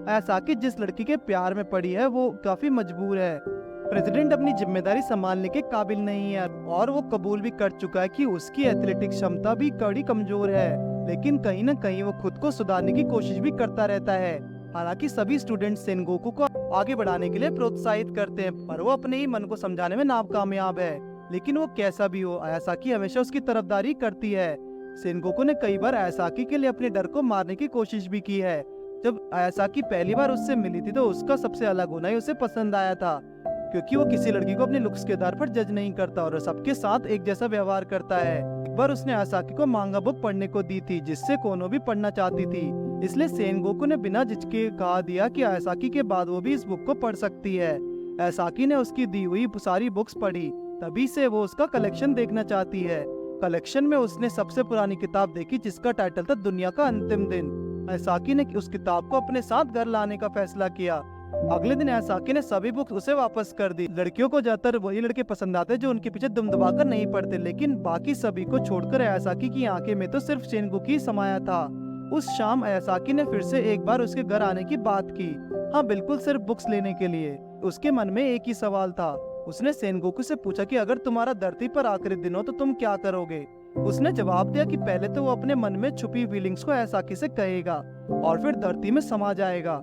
ऐसा कि जिस लड़की के प्यार में पड़ी है वो काफी मजबूर है। प्रेसिडेंट अपनी जिम्मेदारी संभालने के काबिल नहीं है और वो कबूल भी कर चुका है कि उसकी एथलेटिक क्षमता भी कड़ी कमजोर है, लेकिन कहीं न कहीं वो खुद को सुधारने की कोशिश भी करता रहता है। हालांकि सभी स्टूडेंट सेनगोकू को आगे बढ़ाने के लिए प्रोत्साहित करते हैं, पर वो अपने ही मन को समझाने में नाकामयाब है। लेकिन वो कैसा भी हो, आयासाकी हमेशा उसकी तरफदारी करती है। सेनगोकू ने कई बार आयासाकी के लिए अपने डर को मारने की कोशिश भी की है। जब आयासाकी पहली बार उससे मिली थी तो उसका सबसे अलग होना ही उसे पसंद आया था, क्योंकि वो किसी लड़की को अपने लुक्स के आधार पर जज नहीं करता और सबके साथ एक जैसा व्यवहार करता है। एक बार उसने आयासाकी को मांगा बुक पढ़ने को दी थी, जिससे कोनो भी पढ़ना चाहती थी, इसलिए सेनगोकू ने बिना झिझके कहा दिया कि आयासाकी के बाद वो भी इस बुक को पढ़ सकती है। आयासाकी ने उसकी दी हुई सारी बुक्स पढ़ी, तभी से वो उसका कलेक्शन देखना चाहती है। कलेक्शन में उसने सबसे पुरानी किताब देखी जिसका टाइटल था दुनिया का अंतिम दिन। आयासाकी ने उस किताब को अपने साथ घर लाने का फैसला किया। अगले दिन आयासाकी ने सभी बुक्स उसे वापस कर दी। लड़कियों को ज्यादातर वही लड़के पसंद आते जो उनके पीछे दुम दबाकर नहीं पड़ते, लेकिन बाकी सभी को छोड़कर आयासाकी की आंखें में तो सिर्फ सेनगोकू ही समाया था। उस शाम आयासाकी ने फिर से एक बार उसके घर आने की बात की, हाँ बिल्कुल सिर्फ बुक्स लेने के लिए। उसके मन में एक ही सवाल था। उसने सेनगोकू से पूछा कि अगर तुम्हारा धरती पर आखिरी दिन हो तो तुम क्या करोगे। उसने जवाब दिया कि पहले तो वो अपने मन में छुपी फीलिंग्स को आयासाकी से कहेगा और फिर धरती में समा जाएगा।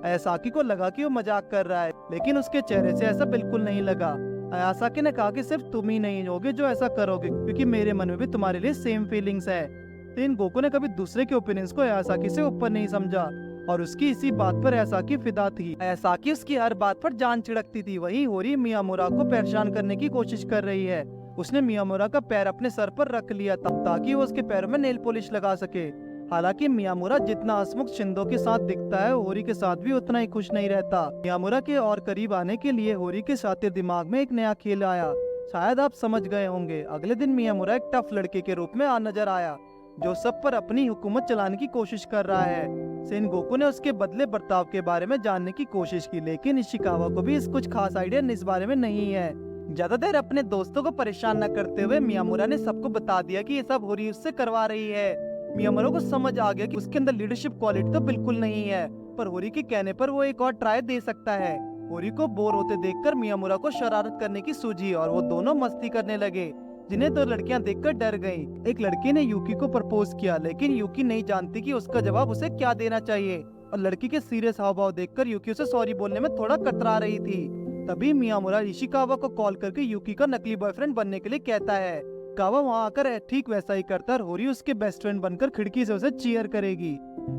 आयासाकी को लगा कि वो मजाक कर रहा है, लेकिन उसके चेहरे से ऐसा बिल्कुल नहीं लगा। आयासाकी ने कहा कि सिर्फ तुम ही नहीं होगे जो ऐसा करोगे, क्योंकि मेरे मन में भी तुम्हारे लिए सेम फीलिंग्स है। सेनगोकू ने कभी दूसरे के ओपिनियंस को आयासाकी से ऊपर नहीं समझा और उसकी इसी बात पर आयासाकी फिदा थी। आयासाकी उसकी हर बात पर जान छिड़कती थी। वहीं होरी मियामुरा को परेशान करने की कोशिश कर रही है। उसने मियामुरा का पैर अपने सर पर रख लिया ताकि वो उसके पैरों में नेल पॉलिश लगा सके। हालांकि मियामुरा जितना हंसमुख शिंदो के साथ दिखता है, होरी के साथ भी उतना ही खुश नहीं रहता। मियामुरा के और करीब आने के लिए होरी के शातिर दिमाग में एक नया खेल आया। शायद आप समझ गए होंगे। अगले दिन मियामुरा एक टफ लड़के के रूप में नजर आया जो सब पर अपनी हुकूमत चलाने की कोशिश कर रहा है। सेनगोकू ने उसके बदले बर्ताव के बारे में जानने की कोशिश की, लेकिन इशिकावा को भी कुछ खास आइडिया इस बारे में नहीं है। ज्यादा देर अपने दोस्तों को परेशान न करते हुए मियामुरा ने सबको बता दिया कि ये सब होरी उससे करवा रही है। मियामुरा को समझ आ गया कि उसके अंदर लीडरशिप क्वालिटी तो बिल्कुल नहीं है, पर होरी के कहने पर वो एक और ट्राई दे सकता है। होरी को बोर होते देखकर मियामुरा को शरारत करने की सूझी और वो दोनों मस्ती करने लगे, जिन्हें दो लड़कियां देखकर डर गईं। एक लड़की ने यूकी को प्रपोज किया, लेकिन यूकी नहीं जानती कि उसका जवाब उसे क्या देना चाहिए और लड़की के सीरियस हाव भाव देखकर यूकी उसे सॉरी बोलने में थोड़ा कतरा रही थी। तभी मियामुरा इशिकावा को कॉल करके यूकी का नकली बॉयफ्रेंड बनने के लिए कहता है। कावा वहाँ आकर ठीक वैसा ही करता है और होरी उसके बेस्ट फ्रेंड बनकर खिड़की से उसे चीयर करेगी।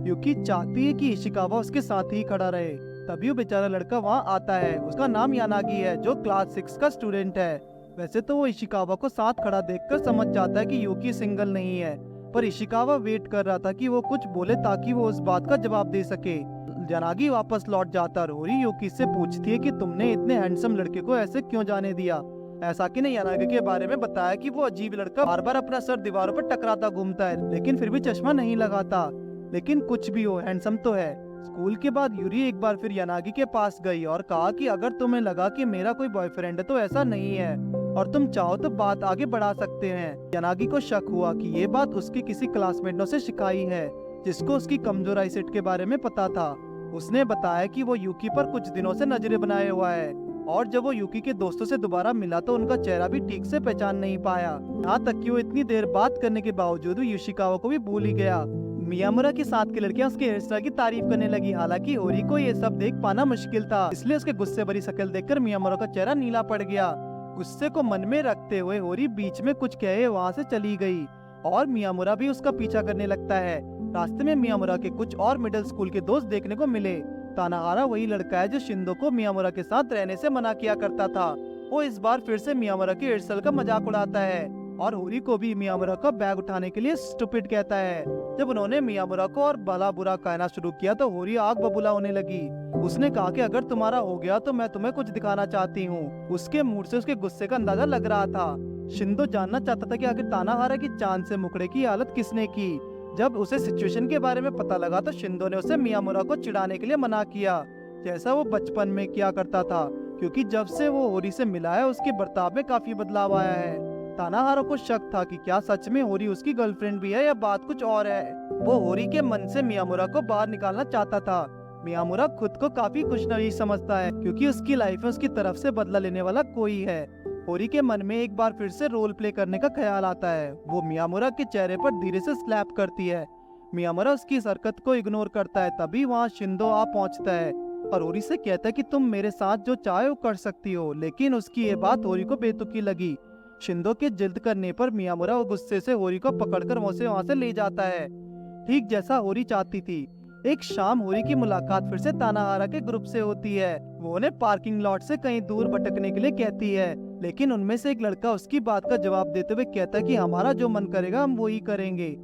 यूकी चाहती है कि इशिकावा उसके साथ ही खड़ा रहे। तभी वो बेचारा लड़का वहाँ आता है। उसका नाम यानागी है, जो क्लास 6 का स्टूडेंट है। वैसे तो वो इशिकावा को साथ खड़ा देखकर समझ जाता है कि यूकी सिंगल नहीं है, पर इशिकावा वेट कर रहा था कि वो कुछ बोले ताकि वो उस बात का जवाब दे सके। यानागी वापस लौट जाता और होरी यूकी से पूछती है कि तुमने इतने हैंडसम लड़के को ऐसे क्यों जाने दिया। आयासाकी ने यानागी के बारे में बताया कि वो अजीब लड़का बार बार अपना सर दीवारों पर टकराता घूमता है, लेकिन फिर भी चश्मा नहीं लगाता। लेकिन कुछ भी हो, हैंडसम तो है। स्कूल के बाद यूरी एक बार फिर यानागी के पास गई और कहा कि अगर तुम्हें लगा कि मेरा कोई बॉयफ्रेंड है तो ऐसा नहीं है और तुम चाहो तो बात आगे बढ़ा सकते हैं। यानागी को शक हुआ कि ये बात उसकी किसी क्लासमेट से शिकाई है, जिसको उसकी कमजोर आईसाइट के बारे में पता था। उसने बताया कि वो यूकी पर कुछ दिनों से नजरें बनाए हुआ है और जब वो यूकी के दोस्तों से दोबारा मिला तो उनका चेहरा भी ठीक से पहचान नहीं पाया। यहाँ तक कि वो इतनी देर बात करने के बावजूद इशिकावा को भी भूल ही गया। मियामुरा की साथ की लड़कियां उसके हेयर स्टाइल की तारीफ करने लगी। हालांकि होरी को ये सब देख पाना मुश्किल था, इसलिए उसके गुस्से भरी शक्ल देखकर मियामुरा का चेहरा नीला पड़ गया। गुस्से को मन में रखते हुए होरी बीच में कुछ कहे वहाँ से चली गई और मियामुरा भी उसका पीछा करने लगता है। रास्ते में मियामुरा के कुछ और मिडिल स्कूल के दोस्त देखने को मिले। तानाहारा वही लड़का है जो शिंदो को मियामुरा के साथ रहने से मना किया करता था। वो इस बार फिर से मियामुरा के हेयर स्टाइल का मजाक उड़ाता है और होरी को भी मियामुरा का बैग उठाने के लिए स्टूपिड कहता है। जब उन्होंने मियामुरा को और भला बुरा कहना शुरू किया तो होरी आग बबूला होने लगी। उसने कहा कि अगर तुम्हारा हो गया तो मैं तुम्हें कुछ दिखाना चाहती हूँ। उसके मूड से उसके गुस्से का अंदाजा लग रहा था। शिंदो जानना चाहता था कि आखिर तानाहारा की चांद से मुखड़े की हालत किसने की। जब उसे सिचुएशन के बारे में पता लगा तो शिंदो ने उसे मियामुरा को चिढ़ाने के लिए मना किया, जैसा वो बचपन में किया करता था, क्योंकि जब से वो होरी से मिला है उसके बर्ताव में काफी बदलाव आया है। तानाहारा को शक था कि क्या सच में होरी उसकी गर्लफ्रेंड भी है या बात कुछ और है। वो होरी के मन से मियामुरा को बाहर निकालना चाहता था। मियामुरा खुद को काफी खुशनसीब समझता है क्योंकि उसकी लाइफ में उसकी तरफ से बदला लेने वाला कोई है। होरी के मन में एक बार फिर से रोल प्ले करने का ख्याल आता है। वो मियामुरा के चेहरे पर धीरे से स्लैप करती है। मियामुरा उसकी इस हरकत को इग्नोर करता है। तभी वहाँ शिंदो आ पहुँचता है और होरी से कहता है कि तुम मेरे साथ जो चाहे वो कर सकती हो, लेकिन उसकी ये बात होरी को बेतुकी लगी। शिंदो के जिद करने पर मियामुरा गुस्से से होरी को पकड़कर वहाँ से ले जाता है, ठीक जैसा होरी चाहती थी। एक शाम होरी की मुलाकात फिर से तानाहारा के ग्रुप से होती है। वो उन्हें पार्किंग लॉट से कहीं दूर भटकने के लिए कहती है, लेकिन उनमें से एक लड़का उसकी बात का जवाब देते हुए कहता है कि हमारा जो मन करेगा हम वही करेंगे।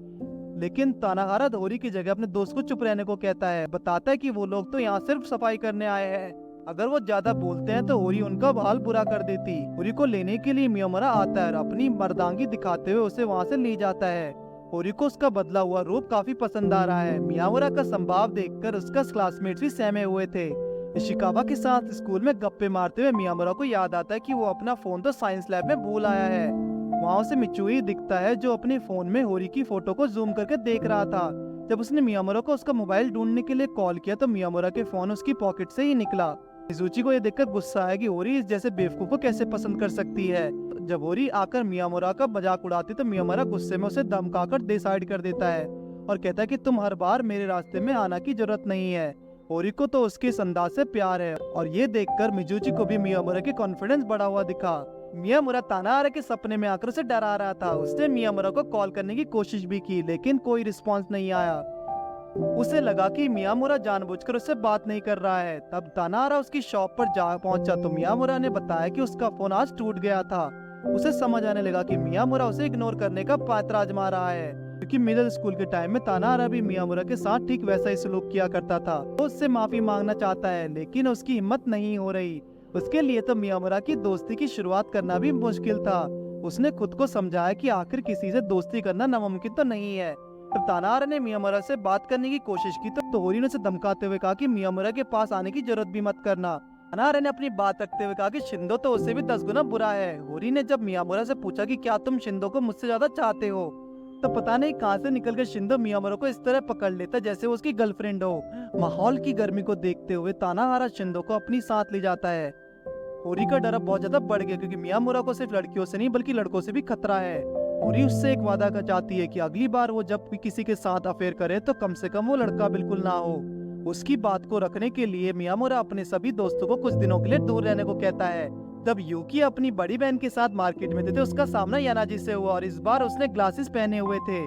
लेकिन तानाहारा होरी की जगह अपने दोस्त को चुप रहने को कहता है। बताता है कि वो लोग तो यहाँ सिर्फ सफाई करने आए हैं, अगर वो ज्यादा बोलते हैं तो होरी उनका हाल बुरा कर देती। होरी को लेने के लिए मियामुरा आता है और अपनी मर्दांगी दिखाते हुए उसे वहाँ से ले जाता है। होरी को उसका बदला हुआ रूप काफी पसंद आ रहा है। मियामुरा का संभाव देखकर उसका क्लासमेट्स भी सहमे हुए थे। इशिकावा के साथ स्कूल में गप्पे मारते हुए मियामुरा को याद आता है कि वो अपना फोन तो साइंस लैब में भूल आया है। वहाँ उसे मिचुई दिखता है जो अपने फोन में होरी की फोटो को जूम करके देख रहा था। जब उसने मियामुरा को उसका मोबाइल ढूंढने के लिए कॉल किया तो मियामुरा के फोन उसकी पॉकेट से ही निकला। मिजुची को यह देखकर गुस्सा आया कि होरी इस जैसे बेवकूफ को कैसे पसंद कर सकती है। जब होरी आकर मियामुरा का मजाक उड़ाती तो मियामुरा गुस्से में उसे धमकाकर डिसाइड कर देता है और कहता है कि तुम हर बार मेरे रास्ते में आना की जरूरत नहीं है। होरी को तो उसके इस अंदाज से प्यार है और ये देखकर मिजुची को भी मियामुरा के कॉन्फिडेंस बढ़ा हुआ दिखा। मियामुरा तानाहारा के सपने में आकर उसे डरा रहा था। उसने मियामुरा को कॉल करने की कोशिश भी की, लेकिन कोई रिस्पॉन्स नहीं आया। उसे लगा कि मियामुरा जानबूझकर उससे बात नहीं कर रहा है। तब तानाहारा उसकी शॉप पर जा पहुंचा तो मियामुरा ने बताया कि उसका फोन आज टूट गया था। उसे समझ आने लगा कि मियामुरा उसे इग्नोर करने का पात्र आजमा रहा है, क्योंकि मिडिल स्कूल के टाइम में तानाहारा भी मियामुरा के साथ ठीक वैसा ही सलूक किया करता था। वो उससे माफी मांगना चाहता है, लेकिन उसकी हिम्मत नहीं हो रही। उसके लिए तो मियामुरा की दोस्ती की शुरुआत करना भी मुश्किल था। उसने खुद को समझाया कि आखिर किसी से दोस्ती करना नामुमकिन तो नहीं है। जब तानाहारा ने मियामुरा से बात करने की कोशिश की तो होरी ने उसे धमकाते हुए कहा कि मियामुरा के पास आने की जरूरत भी मत करना। तानाहारा ने अपनी बात रखते हुए कहा कि शिंदो तो उससे भी 10 गुना बुरा है। होरी ने जब मियामुरा से पूछा कि क्या तुम शिंदो को मुझसे ज्यादा चाहते हो, तो पता नहीं कहां से निकलकर शिंदो मियामुरा को इस तरह पकड़ लेता जैसे वो उसकी गर्लफ्रेंड हो। माहौल की गर्मी को देखते हुए तानाहारा शिंदो को अपनी साथ ले जाता है। होरी का डर अब बहुत ज्यादा बढ़ गया, क्योंकि मियामुरा को सिर्फ लड़कियों से नहीं बल्कि लड़कों से भी खतरा है। होरी उससे एक वादा कर चाहती है कि अगली बार वो जब भी किसी के साथ अफेयर करे तो कम से कम वो लड़का बिल्कुल ना हो। उसकी बात को रखने के लिए मियामुरा अपने सभी दोस्तों को कुछ दिनों के लिए दूर रहने को कहता है। जब यूकी अपनी बड़ी बहन के साथ मार्केट में थे उसका सामना यानाजी से हुआ और इस बार उसने ग्लासेस पहने हुए थे।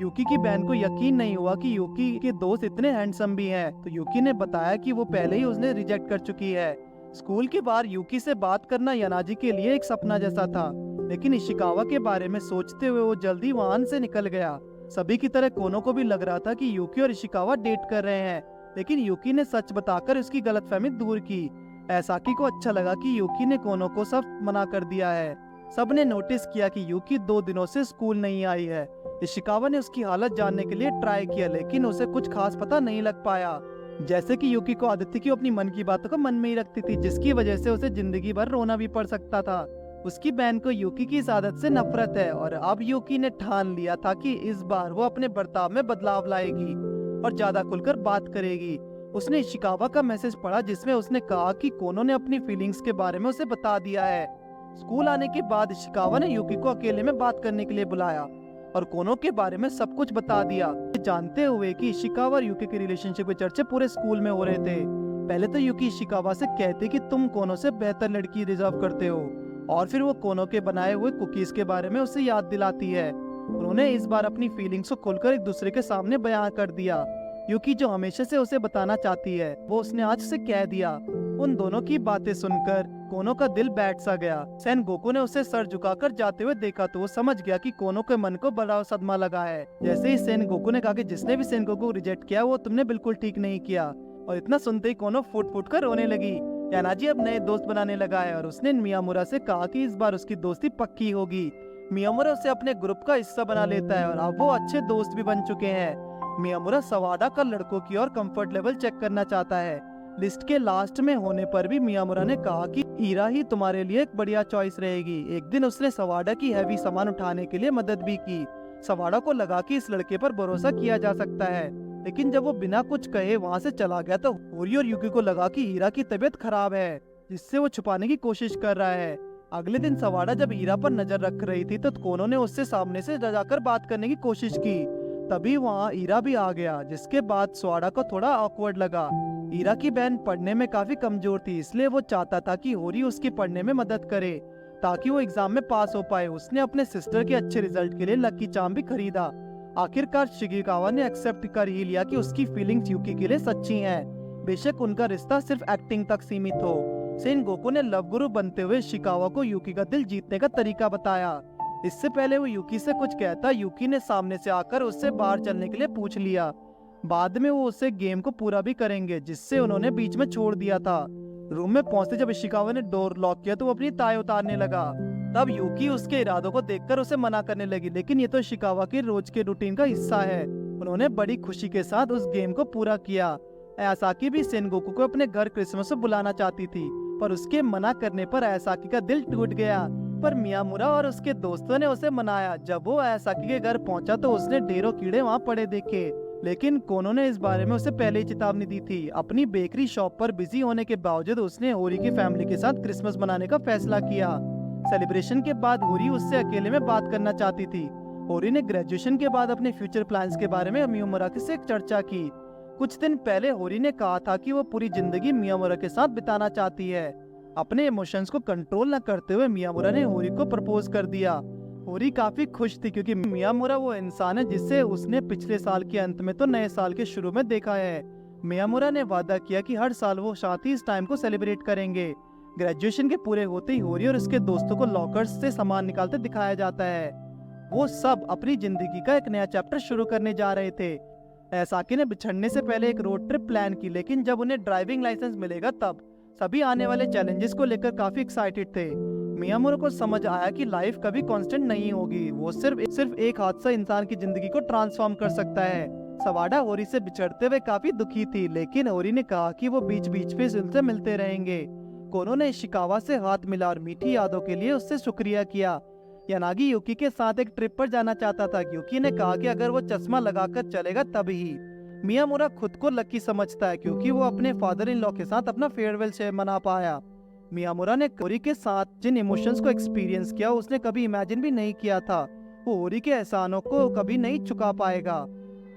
यूकी की बहन को यकीन नहीं हुआ कि यूकी के दोस्त इतने हैंडसम भी हैं। तो यूकी ने बताया कि वो पहले ही उसने रिजेक्ट कर चुकी है। स्कूल के बाहर यूकी से बात करना यानाजी के लिए एक सपना जैसा था, लेकिन इशिकावा के बारे में सोचते हुए वो जल्दी वहां से निकल गया। सभी की तरह कोनो को भी लग रहा था कि यूकी और इशिकावा डेट कर रहे हैं, लेकिन यूकी ने सच बताकर उसकी गलतफहमी दूर की। एसाकी को अच्छा लगा कि यूकी ने कोनो को सब मना कर दिया है। सबने नोटिस किया कि यूकी 2 दिनों से स्कूल नहीं आई है। इशिकावा ने उसकी हालत जानने के लिए ट्राई किया, लेकिन उसे कुछ खास पता नहीं लग पाया। जैसे कि यूकी को आदत थी कि वो अपनी मन की बातों को मन में ही रखती थी, जिसकी वजह से उसे जिंदगी भर रोना भी पड़ सकता था। उसकी बहन को यूकी की इस आदत से नफरत है और अब यूकी ने ठान लिया था कि इस बार वो अपने बर्ताव में बदलाव लाएगी और ज्यादा खुलकर बात करेगी। उसने इशिकावा का मैसेज पढ़ा जिसमें उसने कहा कि कोनो ने अपनी फीलिंग्स के बारे में उसे बता दिया है। स्कूल आने के बाद इशिकावा ने यूकी को अकेले में बात करने के लिए बुलाया। और कोनो के बारे में सब कुछ बता दिया, जानते हुए कि इशिकावा और यूकी के रिलेशनशिप के चर्चे पूरे स्कूल में हो रहे थे। पहले तो यूकी इशिकावा से कहती कि तुम कोनो से बेहतर लड़की डिजर्व करते हो, और फिर वो कोनो के बनाए हुए कुकीज के बारे में उसे याद दिलाती है। उन्होंने इस बार अपनी फीलिंग्स को खुलकर एक दूसरे के सामने बयां कर दिया। यूकी जो हमेशा से उसे बताना चाहती है वो उसने आज से कह दिया। उन दोनों की बातें सुनकर कोनो का दिल बैठ सा गया। सेन गोकू ने उसे सर झुकाकर जाते हुए देखा तो वो समझ गया कि कोनो के मन को बड़ा सदमा लगा है। जैसे ही सेन गोकू ने कहा कि जिसने भी सेन गोकू को रिजेक्ट किया वो तुमने बिल्कुल ठीक नहीं किया, और इतना सुनते ही कोनो फुट फुट कर रोने लगी। यानाजी अब नए दोस्त बनाने लगा है और उसने मियामुरा से कहा कि इस बार उसकी दोस्ती पक्की होगी। मियामुरा उसे अपने ग्रुप का हिस्सा बना लेता है और अब वो अच्छे दोस्त भी बन चुके हैं। मियामुरा सवाडा का लड़कों की और कंफर्ट लेवल चेक करना चाहता है। लिस्ट के लास्ट में होने पर भी मियामुरा ने कहा कि ईरा ही तुम्हारे लिए एक बढ़िया चॉइस रहेगी। एक दिन उसने सवाडा की हैवी सामान उठाने के लिए मदद भी की। सवाडा को लगा कि इस लड़के पर भरोसा किया जा सकता है, लेकिन जब वो बिना कुछ कहे वहाँ से चला गया तो होरी और यूकी को लगा कि ईरा की तबीयत खराब है, जिससे वो छुपाने की कोशिश कर रहा है। अगले दिन सवाडा जब ईरा पर नजर रख रही थी तो कोनो ने उससे सामने से जाकर बात करने की कोशिश की। तभी वहाँ ईरा भी आ गया, जिसके बाद सवाडा को थोड़ा ऑकवर्ड लगा। ईरा की बहन पढ़ने में काफी कमजोर थी, इसलिए वो चाहता था कि होरी उसकी पढ़ने में मदद करे ताकि वो एग्जाम में पास हो पाए। उसने अपने सिस्टर के अच्छे रिजल्ट के लिए लकी चार्म भी खरीदा। आखिरकार शिगिकावा ने एक्सेप्ट कर ही लिया कि उसकी फीलिंग्स यूकी के लिए सच्ची हैं, बेशक उनका रिश्ता सिर्फ एक्टिंग तक सीमित हो। सेन गोकू ने लव गुरु बनते हुए शिकावा को यूकी का दिल जीतने का तरीका बताया। इससे पहले वो यूकी से कुछ कहता, यूकी ने सामने से आकर उससे बाहर चलने के लिए पूछ लिया। बाद में वो उससे गेम को पूरा भी करेंगे, जिससे उन्होंने बीच में छोड़ दिया था। रूम में पहुंचते जब इशिकावा ने डोर लॉक किया तो वो अपनी टाई उतारने लगा। तब यूकी उसके इरादों को देखकर उसे मना करने लगी, लेकिन ये तो इशिकावा के रोज के रूटीन का हिस्सा है। उन्होंने बड़ी खुशी के साथ उस गेम को पूरा किया। एसाकी भी सेनगोकू को अपने घर क्रिसमस में बुलाना चाहती थी, पर उसके मना करने पर एसाकी का दिल टूट गया। पर मियामुरा और उसके दोस्तों ने उसे मनाया। जब वो एसाकी के घर पहुंचा तो उसने ढेरों कीड़े वहां पड़े देखे, लेकिन कोनो ने इस बारे में उसे पहले ही चेतावनी दी थी। अपनी बेकरी शॉप पर बिजी होने के बावजूद उसने होरी की फैमिली के साथ क्रिसमस मनाने का फैसला किया। सेलिब्रेशन के बाद होरी उससे अकेले में बात करना चाहती थी। होरी ने ग्रेजुएशन के बाद अपने फ्यूचर प्लान्स के बारे में मियामुरा से चर्चा की। कुछ दिन पहले होरी ने कहा था कि वो पूरी जिंदगी मियामुरा के साथ बिताना चाहती है। अपने इमोशंस को कंट्रोल न करते हुए मियामुरा ने होरी को प्रपोज कर दिया। होरी काफी खुश थी क्योंकि मियामुरा वो इंसान है जिसे उसने पिछले साल के अंत में तो नए साल के शुरू में देखा है। मियामुरा ने वादा किया कि हर साल वो साथ ही इस टाइम को सेलिब्रेट करेंगे। ग्रेजुएशन के पूरे होते ही होरी और उसके दोस्तों को लॉकर्स से सामान निकालते दिखाया जाता है। वो सब अपनी जिंदगी का एक नया चैप्टर शुरू करने जा रहे थे। एसाकी ने बिछड़ने से पहले एक रोड ट्रिप प्लान की, लेकिन जब उन्हें ड्राइविंग लाइसेंस मिलेगा तब सभी आने वाले चैलेंजेस को लेकर काफी एक्साइटेड थे। मियामुरा को समझ आया कि लाइफ कभी कांस्टेंट नहीं होगी, वो सिर्फ एक हादसा इंसान की जिंदगी को ट्रांसफॉर्म कर सकता है। सवाडा होरी से बिछड़ते हुए काफी दुखी थी, लेकिन होरी ने कहा कि वो बीच बीच में उनसे मिलते रहेंगे। कोनो ने इशिकावा से हाथ मिला और मीठी यादों के लिए उससे शुक्रिया किया। यानागी यूकी के साथ एक ट्रिप पर जाना चाहता था। यूकी ने कहा कि अगर वो चश्मा लगाकर चलेगा तभी। मियामुरा खुद को लकी समझता है क्योंकि वो अपने फादर इन लॉ के साथ अपना फेयरवेल शे मना पाया। मियामुरा ने होरी के साथ जिन इमोशंस को एक्सपीरियंस किया उसने कभी इमेजिन भी नहीं किया था। वो होरी के एहसानों को कभी नहीं चुका पाएगा।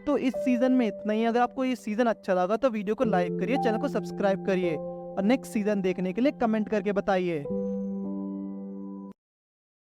तो इस सीजन में इतना ही। अगर आपको ये सीजन अच्छा लगा तो वीडियो को लाइक करिए, चैनल को सब्सक्राइब करिए और नेक्स्ट सीजन देखने के लिए कमेंट करके बताइए।